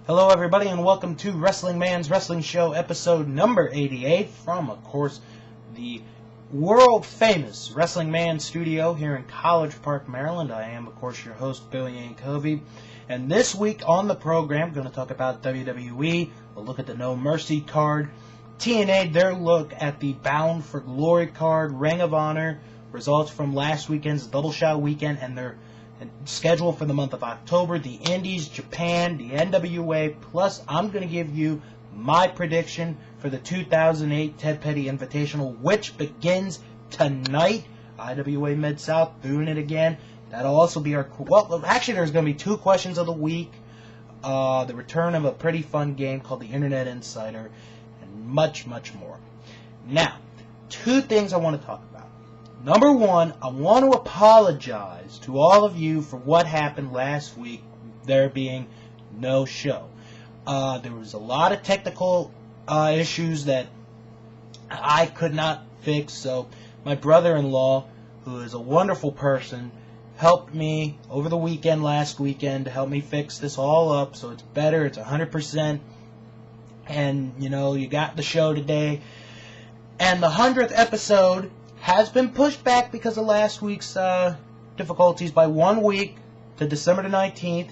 Hello everybody and welcome to Wrestling Man's Wrestling Show episode number 88 from, of course, the world famous Wrestling Man studio here in College Park, Maryland. I am, of course, your host, Billy Yankovic. And this week on the program, I'm going to talk about WWE, a look at the No Mercy card, TNA, their look at the Bound for Glory card, Ring of Honor, results from last weekend's Double Shot weekend, and their schedule for the month of October, the Indies, Japan, the NWA, plus I'm going to give you my prediction for the 2008 Ted Petty Invitational, which begins tonight. IWA Mid-South doing it again. That'll also be our... Well, actually, there's going to be two questions of the week, the return of a pretty fun game called the Internet Insider, and much, much more. Now, two things I want to talk about. Number one, I want to apologize to all of you for what happened last week, there being no show. There was a lot of technical issues that I could not fix, so my brother-in-law, who is a wonderful person, helped me over the weekend, last weekend, to help me fix this all up, so it's better, it's 100%, and, you know, you got the show today. And the 100th episode has been pushed back because of last week's difficulties by 1 week to December the 19th,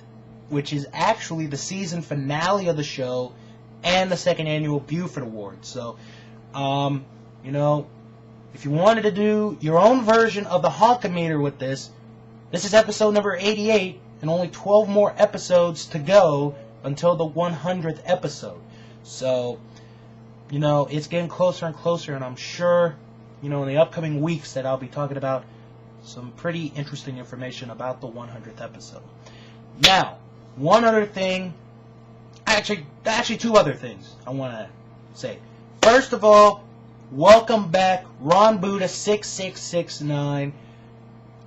which is actually the season finale of the show and the second annual Buford Awards. So, you know, if you wanted to do your own version of the Honkometer with this is episode number 88, and only 12 more episodes to go until the 100th episode. So, you know, it's getting closer and closer, and I'm sure, you know, in the upcoming weeks that I'll be talking about some pretty interesting information about the 100th episode. Now, one other thing, actually two other things I want to say. First of all, welcome back, Ron Buddha 6669.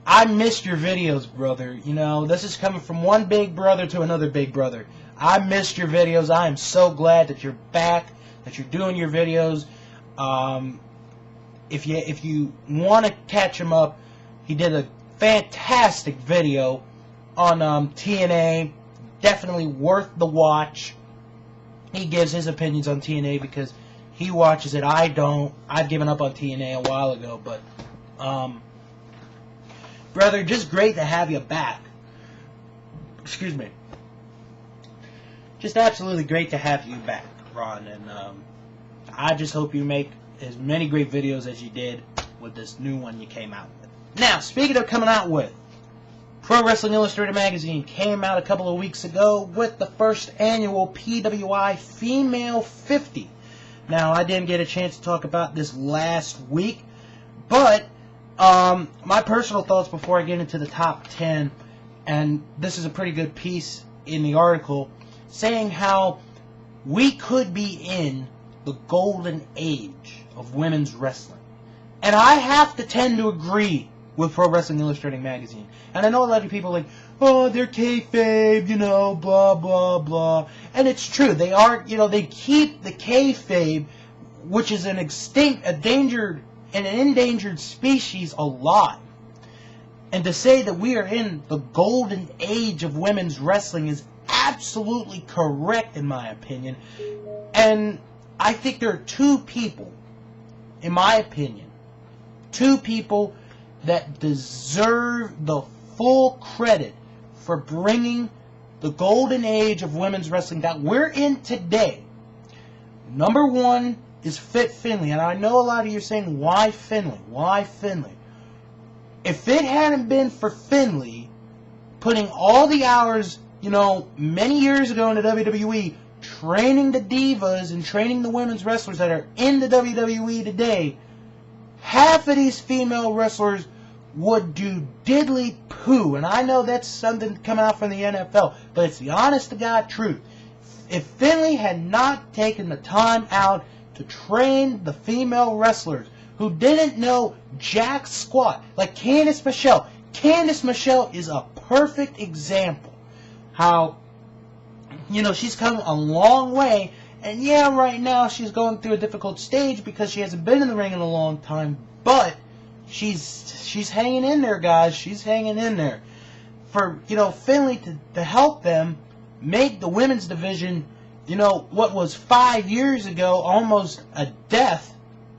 I missed your videos, brother. You know, this is coming from one big brother to another big brother. I missed your videos. I am so glad that you're back, that you're doing your videos. If you want to catch him up, he did a fantastic video on TNA. Definitely worth the watch. He gives his opinions on TNA because he watches it. I don't. I've given up on TNA a while ago, but brother, just great to have you back. Excuse me. Just absolutely great to have you back, Ron, and I just hope you make as many great videos as you did with this new one you came out with. Now, speaking of coming out with, Pro Wrestling Illustrated magazine came out a couple of weeks ago with the first annual PWI Female 50. Now, I didn't get a chance to talk about this last week, but my personal thoughts before I get into the top 10, and this is a pretty good piece in the article, saying how we could be in the golden age of women's wrestling. And I have to tend to agree with Pro Wrestling Illustrated magazine. And I know a lot of people are like, oh, they're kayfabe, you know, blah, blah, blah. And it's true. They are, you know, they keep the kayfabe, which is an endangered species, alive. And to say that we are in the golden age of women's wrestling is absolutely correct, in my opinion. And I think there are two people, in my opinion, two people that deserve the full credit for bringing the golden age of women's wrestling that we're in today. Number one is Fit Finlay, and I know a lot of you are saying, why Finlay? Why Finlay? If it hadn't been for Finlay putting all the hours, you know, many years ago in the WWE, training the divas and training the women's wrestlers that are in the WWE today, half of these female wrestlers would do diddly poo. And I know that's something coming out from the NFL, but it's the honest to God truth. If Finlay had not taken the time out to train the female wrestlers who didn't know jack squat, like Candice Michelle. Candice Michelle is a perfect example how, you know, she's come a long way, and yeah, right now she's going through a difficult stage because she hasn't been in the ring in a long time, but she's hanging in there, guys. She's hanging in there. For, you know, Finlay to help them make the women's division, what was 5 years ago almost a death,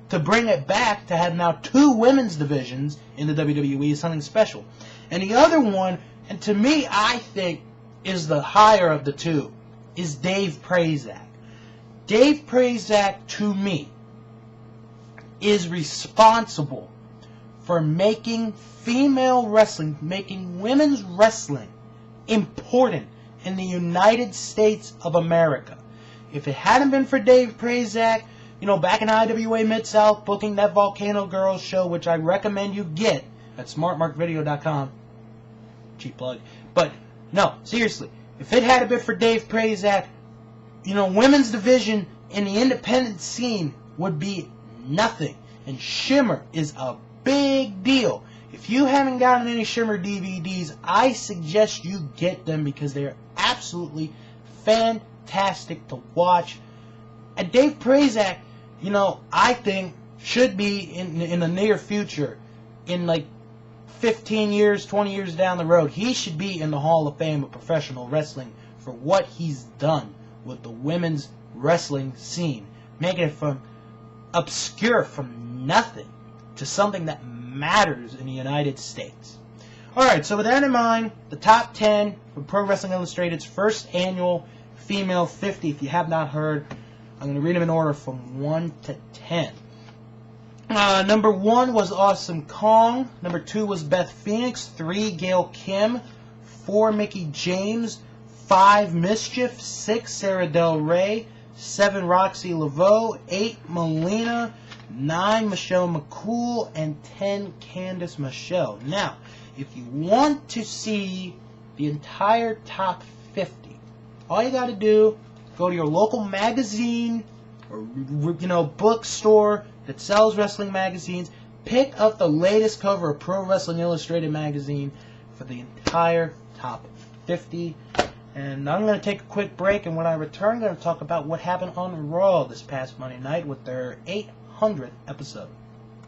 to bring it back to have now 2 women's divisions in the WWE is something special. And the other one, and to me I think is the higher of the two, is Dave Prazak. Dave Prazak, to me, is responsible for making female wrestling, making women's wrestling important in the United States of America. If it hadn't been for Dave Prazak, back in IWA Mid-South, booking that Volcano Girls show, which I recommend you get at smartmarkvideo.com. Cheap plug. But, no, seriously, if it hadn't been for Dave Prazak, women's division in the independent scene would be nothing. And Shimmer is a big deal. If you haven't gotten any Shimmer DVDs, I suggest you get them because they are absolutely fantastic to watch. And Dave Prazak, I think should be in the near future, in like 15 years, 20 years down the road, he should be in the Hall of Fame of professional wrestling for what he's done with the women's wrestling scene, making it from obscure, from nothing, to something that matters in the United States. Alright, so with that in mind, the top 10 from Pro Wrestling Illustrated's first annual Female 50. If you have not heard, I'm going to read them in order from 1 to 10. Number 1 was Awesome Kong. Number 2 was Beth Phoenix. 3, Gail Kim. 4, Mickie James. 5, Mischief. 6, Sarah Del Rey. 7, Roxy Laveau. 8, Melina. 9, Michelle McCool. And 10, Candice Michelle. Now, if you want to see the entire top 50, all you got to do, go to your local magazine or bookstore that sells wrestling magazines, pick up the latest cover of Pro Wrestling Illustrated magazine for the entire top 50. And I'm going to take a quick break, and when I return, I'm going to talk about what happened on Raw this past Monday night with their 800th episode.